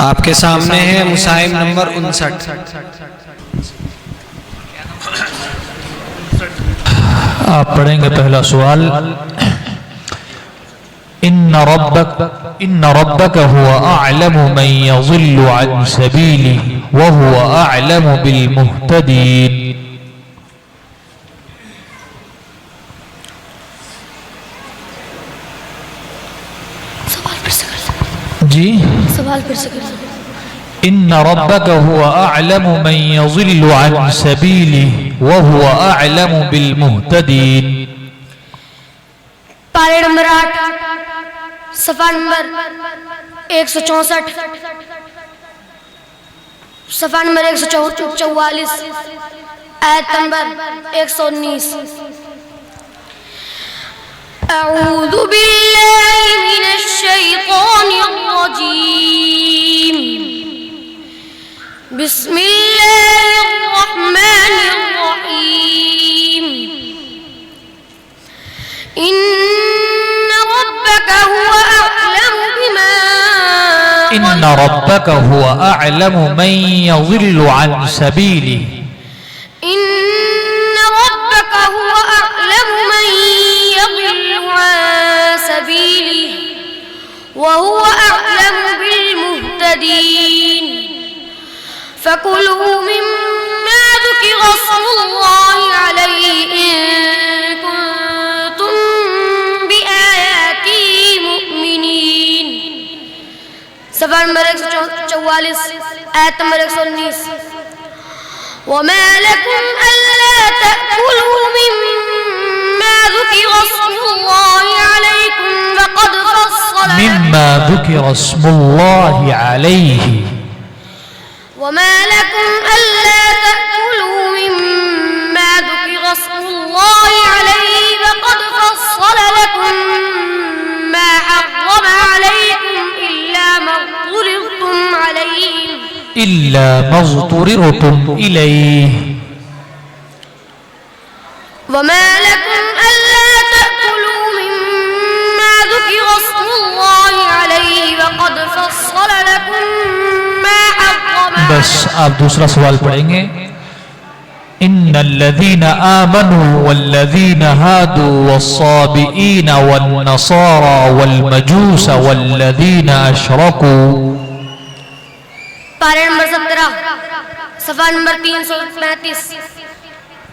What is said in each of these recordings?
आपके सामने है मुसाहिब नंबर 59। आप पढ़ेंगे पहला सवाल। इन्न रब्बक हुवा अअलमु मन यज़िल्लु अन सबीलिहि व हुवा अअलमु बिल मुहतदीन। जी सवाल फिर से कर। इन्न रब्बक हुवा अअलमु मन यज़िल्लु अन सबीलिहि व हुवा अअलमु बिल मुहतदीन। पारे नंबर 8 सफा नंबर 164, सफा नंबर 144, आयत नंबर 119। अऊज़ु बिल्लाहि मिनश शैतानिर रजीम। बिस्मिल्लाहिर रहमानिर रहीम। इन्न रब्बक हुवा अअलमु मन यज़िल्लु अन सबीलिहि। इन्न रब्बक हुवा अअलमु मन यज़िल्लु अन सबीलिहि व हुवा अअलमु बिल मुहतदीन। फकुलू मिम्मा ज़ुकिर अस्मुल्लाहि अलैहि इन कुंतुम बिआयातिही मुमिनीन। सफा नंबर 144, आयत नंबर 119। वमा लकुम अल्ला तअकुलू मिम्मा ज़ुकिर अस्मुल्लाहि अलैकुम वक़द फस्सल मिम्मा ज़ुकिर अस्मुल्लाहि अलैहि। वमा लकुम अल्ला तअकुलू मिम्मा ज़ुकिर अस्मुल्लाहि अलैहि वक़द फस्सल लकुम मा हर्रम अलैकुम इल्ला मा اضطررتم إليه। وما لكم ألا تأكلوا مما ذكر اسم الله عليه وقد فصل لكم ما حرم। बस आप दूसरा सवाल पढ़ेंगे। इन्नल्लज़ीना आमनू वल्लज़ीना हादू वस्साबिईना वन्नसारा वल्मजूस वल्लज़ीना अशरकू। पारा नंबर 17 सफा नंबर 335,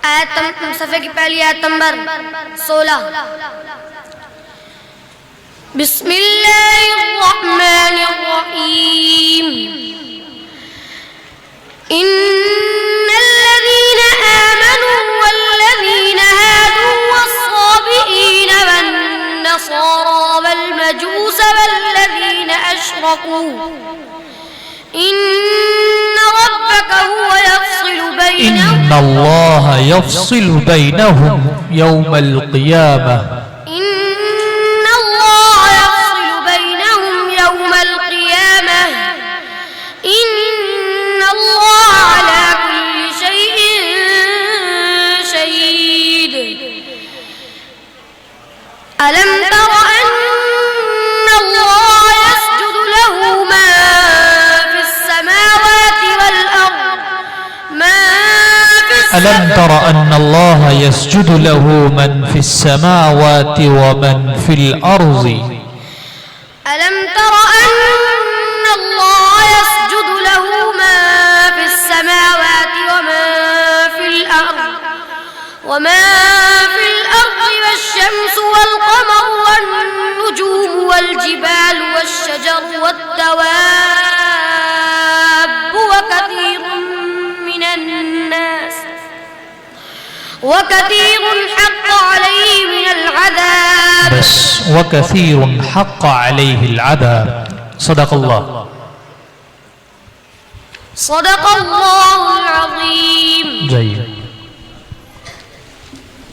आयत सफे की पहली आयत नंबर 16। बिस्मिल्लाहिर्रहमानिर्रहीम। इन्नल्लज़ीना आमनू वल्लज़ीना हादू वस्साबिईना वन्नसारा वल्मजूस वल्लज़ीना अशरकू إن ربك هو يفصل بينهم إن الله يفصل بينهم يوم القيامة إن الله يفصل بينهم يوم القيامة إن الله على كل شيء شهيد ألم تر أن الله يسجد له ما ألم تر أن الله يسجد له من في السماوات ومن في الأرض ألم تر أن الله يسجد له ما في السماوات وما في الأرض والشمس والقمر والنجوم والجبال والشجر والدواب وكثير حق عليه من العذاب بس وكثير حق عليه العذاب صدق الله العظيم. جيد.